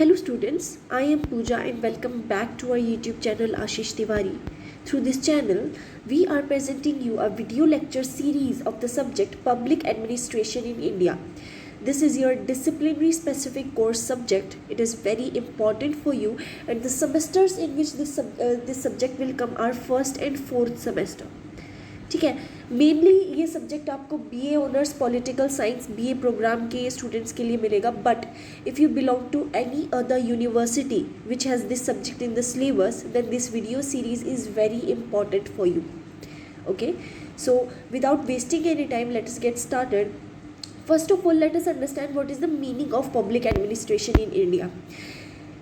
Hello students, I am Pooja and welcome back to our YouTube channel Ashish Tiwari. Through this channel, we are presenting you a video lecture series of the subject Public Administration in India. This is your disciplinary specific course subject. It is very important for you and the semesters in which this subject will come are first and fourth semester. ठीक है, mainly ये subject आपको BA honours political science BA program के students के लिए मिलेगा, but if you belong to any other university which has this subject in the syllabus then this video series is very important for you. Okay, so without wasting any time let us get started. First of all, let us understand what is the meaning of public administration in India.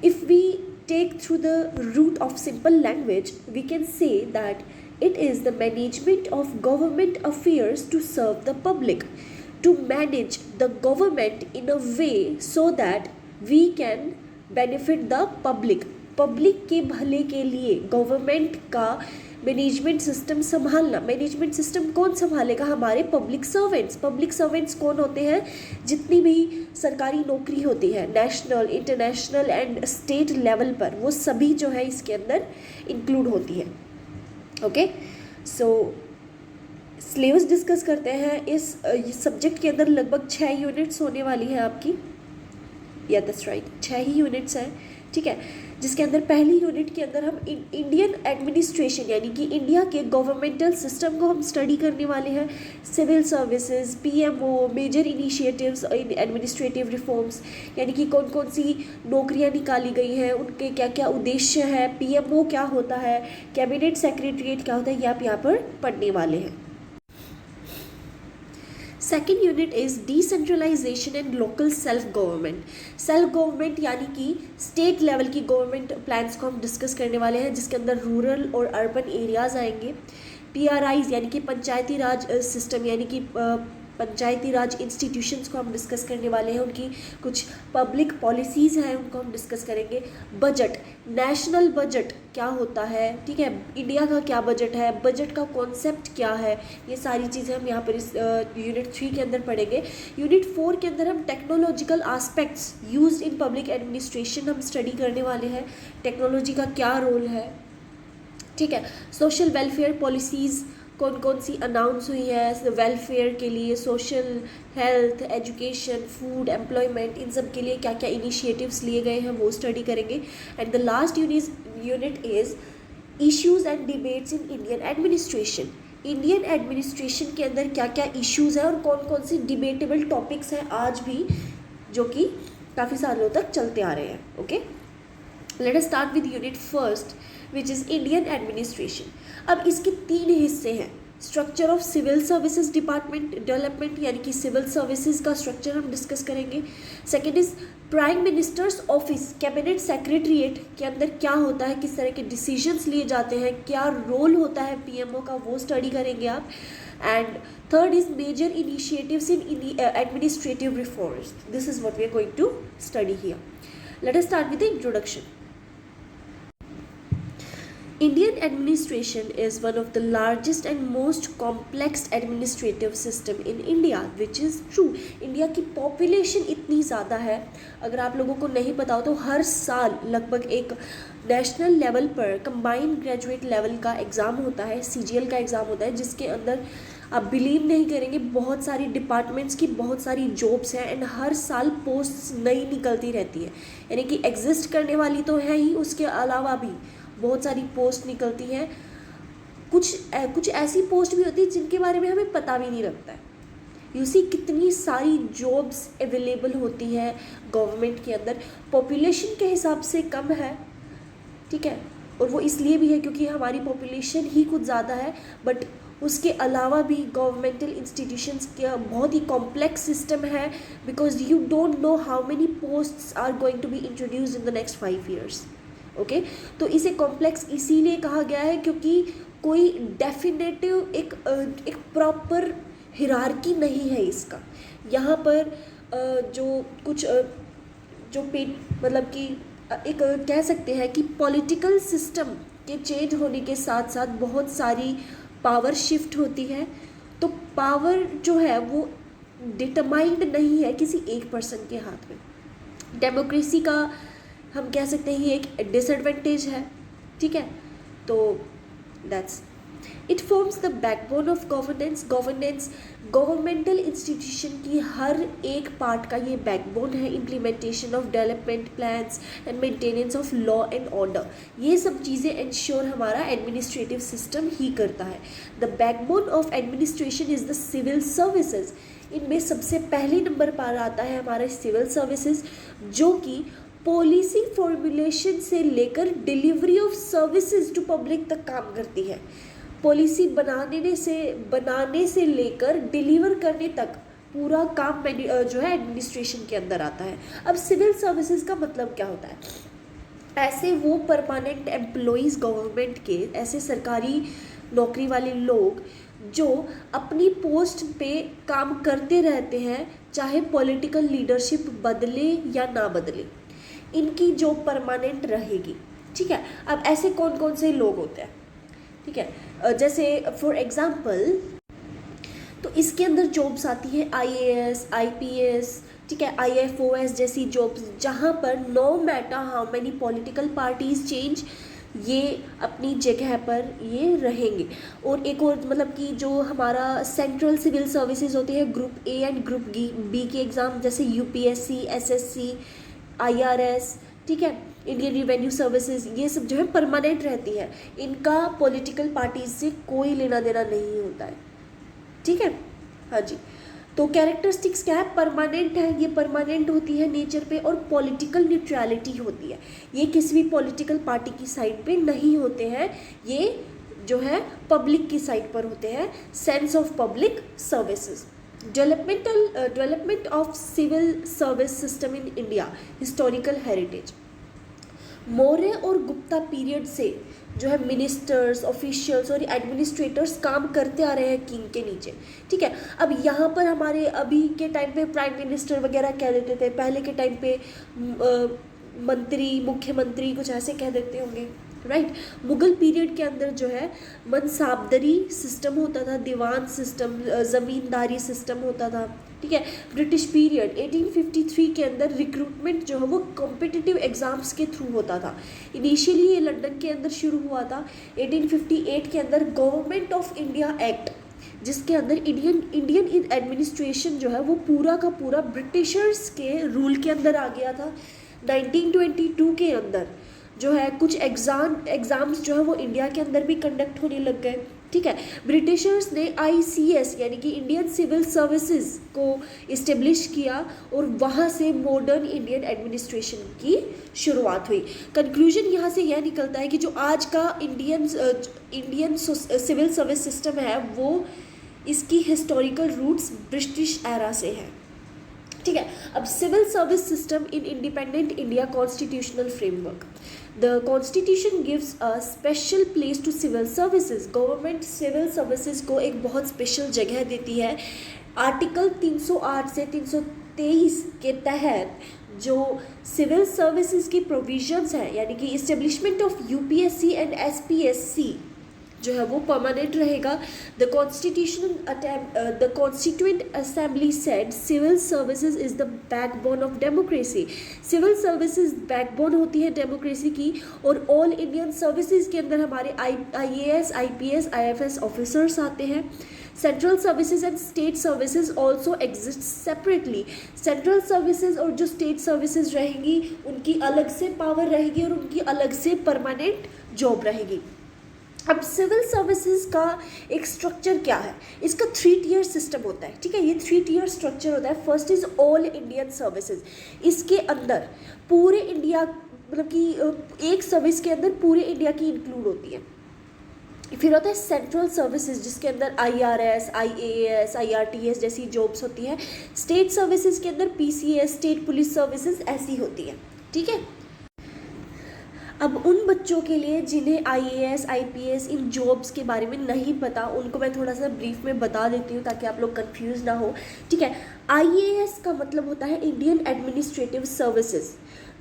If we take through the root of simple language, we can say that it is the management of government affairs to serve the public, to manage the government in a way so that we can benefit the public. Public के भले के लिए government का management system संभालना. Management system कौन संभालेगा? हमारे public servants. Public servants कौन होते हैं? जितनी भी सरकारी नौकरी होती है national, international and state level पर, वो सभी जो है इसके अंदर इंक्लूड होती है. ओके, सो सिलेबस डिस्कस करते हैं. इस सब्जेक्ट के अंदर लगभग 6 यूनिट्स होने वाली है आपकी. या दैट्स राइट, 6 ही यूनिट्स हैं. ठीक है, जिसके अंदर पहली यूनिट के अंदर हम इंडियन एडमिनिस्ट्रेशन यानी कि इंडिया के गवर्नमेंटल सिस्टम को हम स्टडी करने वाले हैं. Civil services, PMO, major initiatives in administrative reforms, यानी कि कौन कौन सी नौकरियां निकाली गई हैं, उनके क्या क्या उद्देश्य है, पीएमओ क्या होता है, कैबिनेट सेक्रेटरीट क्या होता है, ये आप यहाँ पर पढ़ने वाले हैं. Second unit is decentralization and local self government. Self government यानी कि स्टेट लेवल की गवर्नमेंट प्लान्स को हम डिस्कस करने वाले हैं, जिसके अंदर रूरल और अर्बन एरियाज़ आएंगे. पीआरआईज यानी कि पंचायती राज सिस्टम यानी कि पंचायती राज इंस्टीट्यूशंस को हम डिस्कस करने वाले हैं. उनकी कुछ पब्लिक पॉलिसीज़ हैं, उनको हम डिस्कस करेंगे. बजट, नेशनल बजट क्या होता है, ठीक है, इंडिया का क्या बजट है, बजट का कॉन्सेप्ट क्या है, ये सारी चीज़ें हम यहाँ पर इस यूनिट 3 के अंदर पढ़ेंगे. यूनिट 4 के अंदर हम technological aspects used in public administration हम स्टडी करने वाले हैं. टेक्नोलॉजी का क्या रोल है, ठीक है. सोशल वेलफेयर पॉलिसीज़ कौन कौन सी अनाउंस हुई है वेलफेयर के लिए, social, health, education, food, employment, इन सब के लिए क्या क्या इनिशिएटिव्स लिए गए हैं वो स्टडी करेंगे. And the last unit is issues and debates in Indian administration. Indian administration के अंदर क्या क्या इश्यूज़ हैं और कौन कौन सी डिबेटेबल टॉपिक्स हैं आज भी, जो कि काफ़ी सालों तक चलते आ रहे हैं. Okay, let us start with unit first which is Indian administration. अब इसके 3 हिस्से हैं. Structure of civil services department development यानी कि सिविल सर्विसेज का स्ट्रक्चर हम डिस्कस करेंगे. Second is prime minister's office, cabinet secretariat के अंदर क्या होता है, किस तरह के डिसीजंस लिए जाते हैं, क्या रोल होता है पीएमओ का, वो स्टडी करेंगे आप. And third is major initiatives in administrative reforms. This is what we are going to study here. Let us start with the introduction. Indian administration is one of the largest and most complex administrative system in India, which is true. India की population इतनी ज़्यादा है, अगर आप लोगों को नहीं पता हो तो हर साल लगभग एक नेशनल लेवल पर कंबाइंड ग्रेजुएट लेवल का एग्ज़ाम होता है, CGL का एग्ज़ाम होता है, जिसके अंदर आप बिलीव नहीं करेंगे बहुत सारी डिपार्टमेंट्स की बहुत सारी जॉब्स हैं एंड हर साल पोस्ट्स नई निकलती रहती है. यानी कि एग्जिस्ट करने वाली तो है ही, उसके अलावा भी बहुत सारी पोस्ट निकलती हैं. कुछ ऐसी पोस्ट भी होती है जिनके बारे में हमें पता भी नहीं लगता है. यू सी कितनी सारी जॉब्स अवेलेबल होती हैं गवर्नमेंट के अंदर. पॉपुलेशन के हिसाब से कम है, ठीक है, और वो इसलिए भी है क्योंकि हमारी पॉपुलेशन ही कुछ ज़्यादा है, बट उसके अलावा भी गवर्नमेंटल इंस्टीट्यूशंस का बहुत ही कॉम्प्लेक्स सिस्टम है, because you don't know how many posts are going to be introduced in the next 5 years. Okay, तो इसे कॉम्प्लेक्स इसीलिए कहा गया है क्योंकि कोई डेफिनेटिव एक प्रॉपर हिरार्की नहीं है इसका. यहाँ पर मतलब कि एक कह सकते हैं कि पॉलिटिकल सिस्टम के चेंज होने के साथ साथ बहुत सारी पावर शिफ्ट होती है. तो पावर जो है वो डिटरमाइंड नहीं है किसी एक पर्सन के हाथ में. डेमोक्रेसी का हम कह सकते हैं ये एक डिसएडवांटेज है, ठीक है। तो that's it forms the backbone of governance governmental institution की हर एक पार्ट का ये बैकबोन है। Implementation of development plans and maintenance of law and order, ये सब चीज़ें इंश्योर हमारा एडमिनिस्ट्रेटिव सिस्टम ही करता है। The backbone of administration is the civil services. इनमें सबसे पहले नंबर पर आता है हमारा सिविल सर्विसेज, जो कि पॉलिसी फॉर्मुलेशन से लेकर delivery of services to public तक काम करती है। पॉलिसी बनाने से लेकर डिलीवर करने तक पूरा काम जो है एडमिनिस्ट्रेशन के अंदर आता है। अब सिविल सर्विसेज का मतलब क्या होता है? ऐसे वो परमानेंट एम्प्लॉइज़ गवर्नमेंट के, ऐसे सरकारी नौकरी वाले लोग जो अपनी पोस्ट पे काम करते रहते हैं, चाहे पॉलिटिकल लीडरशिप बदले या ना बदले, इनकी जॉब परमानेंट रहेगी, ठीक है। अब ऐसे कौन कौन से लोग होते हैं, ठीक है, जैसे फॉर एग्जांपल, तो इसके अंदर जॉब्स आती है IAS, IPS, ठीक है, IFOS जैसी जॉब्स, जहाँ पर no matter how many political parties change, ये अपनी जगह पर ये रहेंगे। और एक और मतलब कि जो हमारा सेंट्रल सिविल सर्विसेज होती है, group A and group B के एग्ज़ाम, जैसे UPSC, SSC, IRS, ठीक है, इंडियन रिवेन्यू सर्विसेज, ये सब जो है परमानेंट रहती है। इनका पॉलिटिकल पार्टीज से कोई लेना देना नहीं होता है, ठीक है। हाँ जी, तो कैरेक्टरिस्टिक्स क्या है? परमानेंट है, ये परमानेंट होती है नेचर पे, और पॉलिटिकल न्यूट्रलिटी होती है, ये किसी भी पॉलिटिकल पार्टी की साइड पे नहीं होते हैं, ये जो है पब्लिक की साइड पर होते हैं। Sense of public services, development of civil service system in India, historical heritage. Maurya और गुप्ता पीरियड से जो है मिनिस्टर्स, ऑफिशियल्स और एडमिनिस्ट्रेटर्स काम करते आ रहे हैं किंग के नीचे, ठीक है। अब यहाँ पर हमारे अभी के टाइम पे प्राइम मिनिस्टर वगैरह कह देते थे, पहले के टाइम पे मंत्री, मुख्यमंत्री कुछ ऐसे कह देते होंगे, राइट। मुगल पीरियड के अंदर जो है मनसाबदरी सिस्टम होता था, दीवान सिस्टम, ज़मींदारी सिस्टम होता था, ठीक है। ब्रिटिश पीरियड 1853 के अंदर रिक्रूटमेंट जो है वो कॉम्पिटिटिव एग्ज़ाम्स के थ्रू होता था। इनिशियली ये लंदन के अंदर शुरू हुआ था। 1858 के अंदर गवर्नमेंट ऑफ इंडिया एक्ट, जिसके अंदर इंडियन एडमिनिस्ट्रेशन जो है वो पूरा का पूरा ब्रिटिशर्स के रूल के अंदर आ गया था। 1922 के अंदर जो है कुछ एग्ज़ाम्स जो है वो इंडिया के अंदर भी कंडक्ट होने लग गए, ठीक है। ब्रिटिशर्स ने ICS यानी कि इंडियन सिविल सर्विसेज को इस्टेब्लिश किया, और वहाँ से मॉडर्न इंडियन एडमिनिस्ट्रेशन की शुरुआत हुई। कंक्लूजन यहाँ से यह निकलता है कि जो आज का इंडियन सिविल सर्विस सिस्टम है वो इसकी हिस्टोरिकल रूट्स ब्रिटिश एरा से है, ठीक है। अब civil service system in independent India constitutional framework, the constitution gives a special place to civil services. Government civil services को एक बहुत स्पेशल जगह देती है। आर्टिकल 308 से 323 के तहत जो सिविल सर्विसेज की प्रोविजंस हैं, यानी कि establishment of UPSC and SPSC जो है वो परमानेंट रहेगा। The constituent assembly said civil services is the backbone of democracy. Civil services backbone होती है डेमोक्रेसी की, और ऑल इंडियन सर्विसेज के अंदर हमारे IAS, IPS, IFS ऑफिसर्स आते हैं। Central services and state services also exist separately. Central services और जो स्टेट सर्विसेज रहेंगी उनकी अलग से पावर रहेगी और उनकी अलग से परमानेंट जॉब रहेगी। अब सिविल सर्विसेज का एक स्ट्रक्चर क्या है? इसका 3 टियर सिस्टम होता है, ठीक है। ये 3 टियर स्ट्रक्चर होता है। First is all Indian services, इसके अंदर पूरे इंडिया मतलब कि एक सर्विस के अंदर पूरे इंडिया की इंक्लूड होती है। फिर होता है सेंट्रल सर्विसेज, जिसके अंदर IRS, IAS, IRTS जैसी जॉब्स होती हैं। स्टेट सर्विसेज के अंदर PCS, स्टेट पुलिस सर्विसेज ऐसी होती है, ठीक है। अब उन बच्चों के लिए जिन्हें IAS, IPS इन जॉब्स के बारे में नहीं पता, उनको मैं थोड़ा सा ब्रीफ में बता देती हूँ ताकि आप लोग कंफ्यूज ना हो, ठीक है। IAS का मतलब होता है इंडियन एडमिनिस्ट्रेटिव सर्विसेज।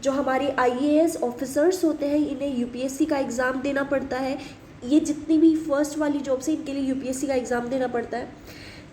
जो हमारे IAS ऑफिसर्स होते हैं इन्हें UPSC का एग्ज़ाम देना पड़ता है। ये जितनी भी फर्स्ट वाली जॉब्स हैं इनके लिए UPSC का एग्ज़ाम देना पड़ता है।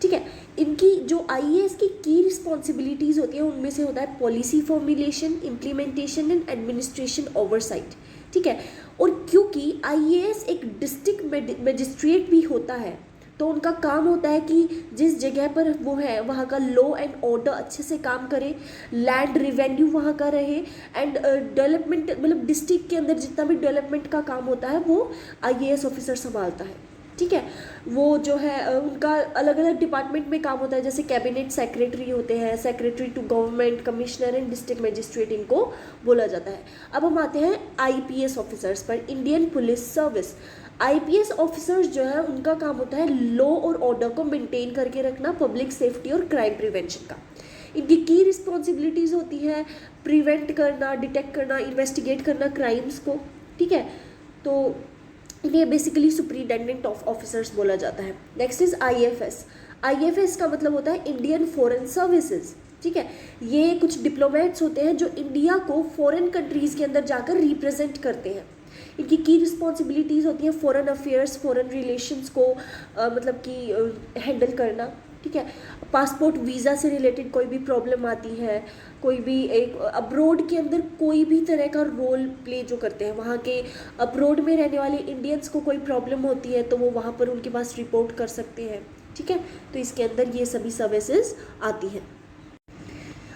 ठीक है। इनकी जो आईएएस की रिस्पॉन्सिबिलिटीज़ होती हैं उनमें से होता है policy formulation, implementation and administration oversight, ठीक है। और क्योंकि आईएएस एक डिस्ट्रिक्ट मजिस्ट्रेट भी होता है, तो उनका काम होता है कि जिस जगह पर वो है वहाँ का लॉ एंड ऑर्डर अच्छे से काम करे, लैंड रिवेन्यू वहाँ का रहे, एंड डेवलपमेंट मतलब डिस्ट्रिक्ट के अंदर जितना भी डेवलपमेंट का काम होता है वो आईएएस ऑफिसर संभालता है, ठीक है। वो जो है उनका अलग अलग डिपार्टमेंट में काम होता है, जैसे कैबिनेट सेक्रेटरी होते हैं, secretary to government, commissioner and district magistrate इनको बोला जाता है। अब हम आते हैं आईपीएस ऑफिसर्स पर, Indian police service. IPS officers जो है उनका काम होता है लॉ और ऑर्डर को मेंटेन करके रखना, पब्लिक सेफ्टी और क्राइम प्रिवेंशन का। इनकी की रिस्पॉन्सिबिलिटीज़ होती है प्रिवेंट करना, डिटेक्ट करना, इन्वेस्टिगेट करना क्राइम्स को, ठीक है। तो इन्हें बेसिकली सुपरिटेंडेंट ऑफ ऑफिसर्स बोला जाता है। Next is IFS. आईएफएस का मतलब होता है इंडियन फॉरेन सर्विसेज, ठीक है। ये कुछ डिप्लोमेट्स होते हैं जो इंडिया को फॉरेन कंट्रीज़ के अंदर जाकर रिप्रेजेंट करते हैं। इनकी की रिस्पॉन्सिबिलिटीज़ होती हैं फॉरेन अफेयर्स, फॉरेन रिलेशंस को मतलब कि हैंडल करना, ठीक है। पासपोर्ट वीज़ा से रिलेटेड कोई भी प्रॉब्लम आती है, कोई भी एक अब्रोड के अंदर कोई भी तरह का रोल प्ले जो करते हैं, वहाँ के अब्रोड में रहने वाले इंडियंस को कोई प्रॉब्लम होती है तो वो वहाँ पर उनके पास रिपोर्ट कर सकते हैं, ठीक है। तो इसके अंदर ये सभी सर्विसेज आती हैं।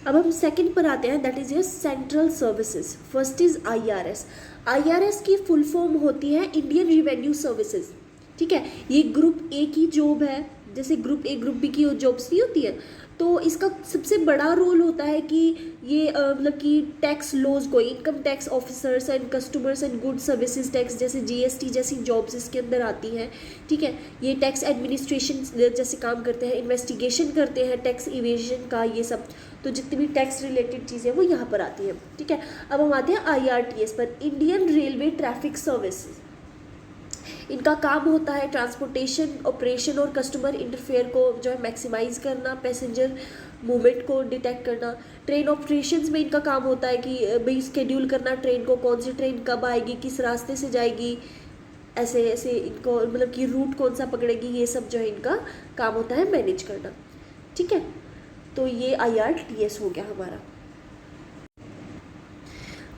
अब हम सेकंड पर आते हैं, that is your central services. First is IRS. IRS की फुल फॉर्म होती है इंडियन रिवेन्यू सर्विसेज, ठीक है। ये ग्रुप ए की जॉब है, जैसे ग्रुप ए ग्रुप बी की जॉब्स नहीं होती है, तो इसका सबसे बड़ा रोल होता है कि ये मतलब कि टैक्स लॉज को, income tax officers and customers and good services tax जैसे जीएसटी जैसी जॉब्स इसके अंदर आती हैं, ठीक है। ये टैक्स एडमिनिस्ट्रेशन जैसे काम करते हैं, इन्वेस्टिगेशन करते हैं टैक्स इवेजन का, ये सब, तो जितनी भी टैक्स रिलेटेड चीज़ें वो यहाँ पर आती हैं, ठीक है। अब हम आते हैं आईआरटीएस पर, इंडियन रेलवे ट्रैफिक सर्विसेज। इनका काम होता है ट्रांसपोर्टेशन ऑपरेशन और कस्टमर इंटरफेयर को जो है मैक्सिमाइज़ करना, पैसेंजर मूवमेंट को डिटेक्ट करना। ट्रेन ऑपरेशंस में इनका काम होता है कि भाई स्केड्यूल करना ट्रेन को, कौन सी ट्रेन कब आएगी, किस रास्ते से जाएगी, ऐसे ऐसे इनको मतलब कि रूट कौन सा पकड़ेगी, ये सब जो है इनका काम होता है मैनेज करना, ठीक है। तो ये आईआरटीएस हो गया हमारा।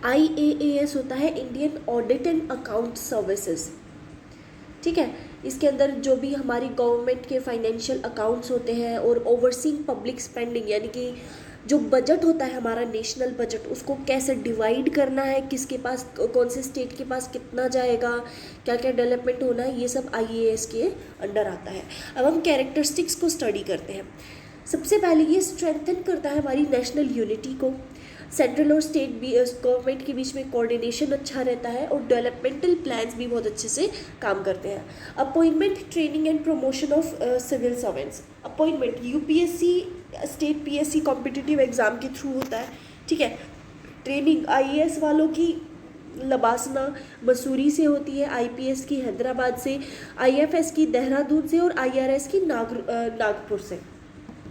आईएएएस होता है Indian audit and account services, ठीक है। इसके अंदर जो भी हमारी गवर्नमेंट के फाइनेंशियल अकाउंट्स होते हैं और ओवरसीइंग पब्लिक स्पेंडिंग, यानी कि जो बजट होता है हमारा नेशनल बजट, उसको कैसे डिवाइड करना है, किसके पास, कौन से स्टेट के पास कितना जाएगा, क्या क्या डेवलपमेंट होना है, ये सब आईएएस के अंडर आता है। अब हम कैरेक्टरिस्टिक्स को स्टडी करते हैं। सबसे पहले ये स्ट्रेंथन करता है हमारी नेशनल यूनिटी को, सेंट्रल और स्टेट भी गवर्नमेंट के बीच में कोऑर्डिनेशन अच्छा रहता है और डेवलपमेंटल प्लान्स भी बहुत अच्छे से काम करते हैं। Appointment, training and promotion of civil servants. Appointment UPSC, state PSC competitive exam के थ्रू होता है, ठीक है। ट्रेनिंग आईएएस वालों की लबासना मसूरी से होती है, आईपीएस की हैदराबाद से, आईएफएस की देहरादून से और आईआरएस की नागपुर से,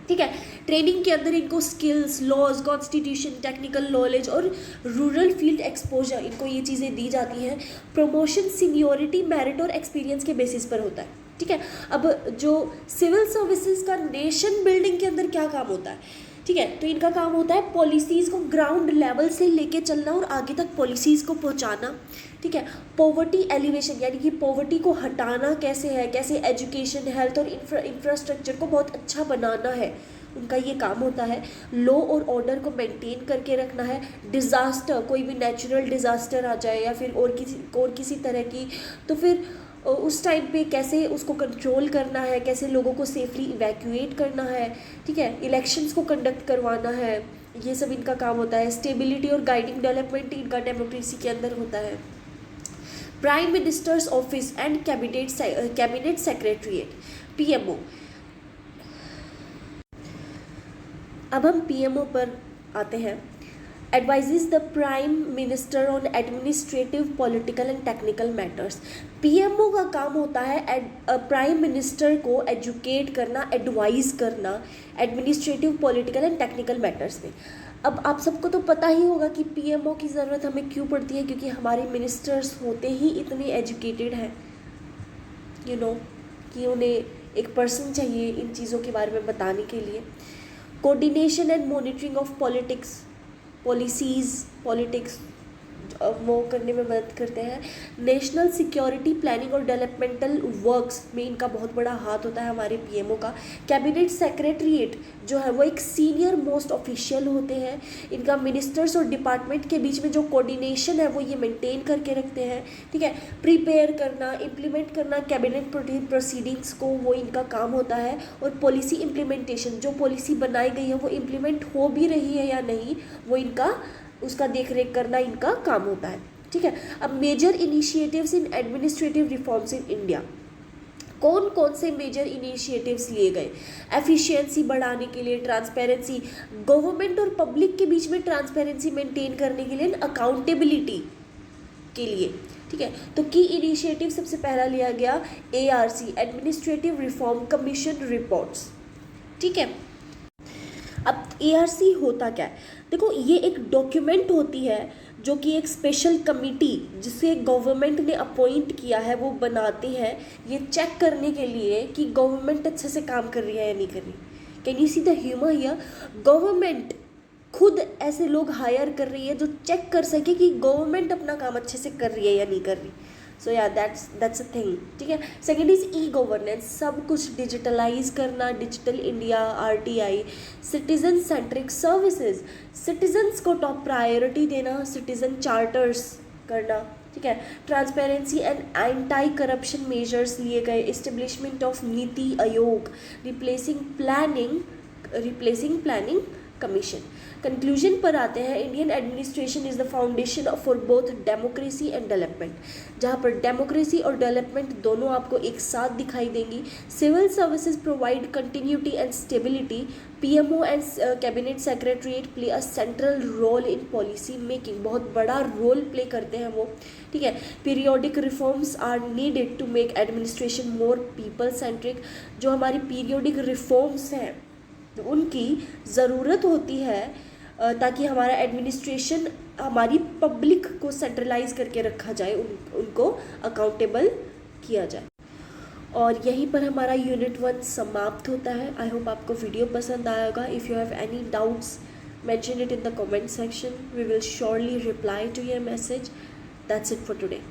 ठीक है। ट्रेनिंग के अंदर इनको skills, laws, constitution, technical knowledge और रूरल फील्ड एक्सपोजर, इनको ये चीज़ें दी जाती हैं। प्रमोशन सीनियोरिटी, मेरिट और एक्सपीरियंस के बेसिस पर होता है, ठीक है। अब जो सिविल सर्विसेज का नेशन बिल्डिंग के अंदर क्या काम होता है, ठीक है, तो इनका काम होता है पॉलिसीज़ को ग्राउंड लेवल से लेके चलना और आगे तक पॉलिसीज़ को पहुंचाना, ठीक है। पॉवर्टी एलिवेशन, यानी कि पॉवर्टी को हटाना कैसे है, कैसे एजुकेशन, हेल्थ और इंफ्रास्ट्रक्चर को बहुत अच्छा बनाना है, उनका ये काम होता है। लॉ और ऑर्डर को मेंटेन करके रखना है। डिज़ास्टर, कोई भी नेचुरल डिज़ास्टर आ जाए या फिर और किसी तरह की, तो फिर उस टाइम पे कैसे उसको कंट्रोल करना है, कैसे लोगों को सेफली इवैक्यूएट करना है, ठीक है। इलेक्शंस को कंडक्ट करवाना है, ये सब इनका काम होता है। स्टेबिलिटी और गाइडिंग डेवलपमेंट इनका डेमोक्रेसी के अंदर होता है। Prime minister's office and cabinet secretariat, PMO. अब हम पीएमओ पर आते हैं। Advises the prime minister on administrative, political and technical matters. PMO का काम होता है प्राइम मिनिस्टर को एजुकेट करना, एडवाइज़ करना administrative, political and technical matters में। अब आप सबको तो पता ही होगा कि पीएमओ की ज़रूरत हमें क्यों पड़ती है, क्योंकि हमारे मिनिस्टर्स होते ही इतने एजुकेटेड हैं, कि उन्हें एक पर्सन चाहिए इन चीज़ों के बारे में बताने के लिए। Coordination and monitoring of politics, politics वो करने में मदद करते हैं। नेशनल सिक्योरिटी प्लानिंग और डेवलपमेंटल वर्क्स में इनका बहुत बड़ा हाथ होता है हमारे पीएमओ का। कैबिनेट सेक्रेटरीट जो है वो एक सीनियर मोस्ट ऑफिशियल होते हैं। इनका मिनिस्टर्स और डिपार्टमेंट के बीच में जो कोऑर्डिनेशन है वो ये मेंटेन करके रखते हैं, ठीक है। प्रिपेयर करना, इम्प्लीमेंट करना कैबिनेट प्रोसीडिंग्स को, वो इनका काम होता है। और पॉलिसी इम्प्लीमेंटेशन, जो पॉलिसी बनाई गई है वो इम्प्लीमेंट हो भी रही है या नहीं, वो इनका उसका देख रेख करना इनका काम होता है, ठीक है। अब major initiatives in administrative reforms in India, कौन कौन से मेजर इनिशिएटिव्स लिए गए? एफिशिएंसी बढ़ाने के लिए, ट्रांसपेरेंसी, गवर्नमेंट और पब्लिक के बीच में ट्रांसपेरेंसी मेंटेन करने के लिए, अकाउंटेबिलिटी के लिए, ठीक है। तो की इनिशिएटिव सबसे पहला लिया गया ARC, administrative reform commission reports, ठीक है। अब ARC होता क्या है? देखो, ये एक डॉक्यूमेंट होती है जो कि एक स्पेशल कमिटी जिसे गवर्नमेंट ने अपॉइंट किया है वो बनाते हैं ये चेक करने के लिए कि गवर्नमेंट अच्छे से काम कर रही है या नहीं कर रही। Can you see the humour here? Government खुद ऐसे लोग हायर कर रही है जो चेक कर सके कि गवर्नमेंट अपना काम अच्छे से कर रही है या नहीं कर रही। सो या दैट्स अ थिंग, ठीक है। सेकेंड इज E-गवर्नेंस, सब कुछ डिजिटलाइज करना, digital India, RTI, citizen centric services, citizens को टॉप प्रायोरिटी देना, सिटीजन चार्टर्स करना, ठीक है। Transparency and anti corruption measures लिए गए, establishment of NITI Aayog, replacing planning commission. Conclusion पर आते हैं, Indian administration is the foundation for both democracy and development, जहाँ पर डेमोक्रेसी और डेवलपमेंट दोनों आपको एक साथ दिखाई देंगी। Civil services provide continuity and stability. PMO and cabinet secretariat play a central role in policy making, बहुत बड़ा रोल प्ले करते हैं वो, ठीक है। Periodic reforms are needed to make administration more people centric, जो हमारी पीरियोडिक रिफॉर्म्स हैं उनकी ज़रूरत होती है ताकि हमारा एडमिनिस्ट्रेशन हमारी पब्लिक को सेंट्रलाइज करके रखा जाए, उनको अकाउंटेबल किया जाए। और यहीं पर हमारा यूनिट 1 समाप्त होता है। आई होप आपको वीडियो पसंद आएगा। If you have any doubts mention it in the comment section. We will surely reply to your message. That's it for today.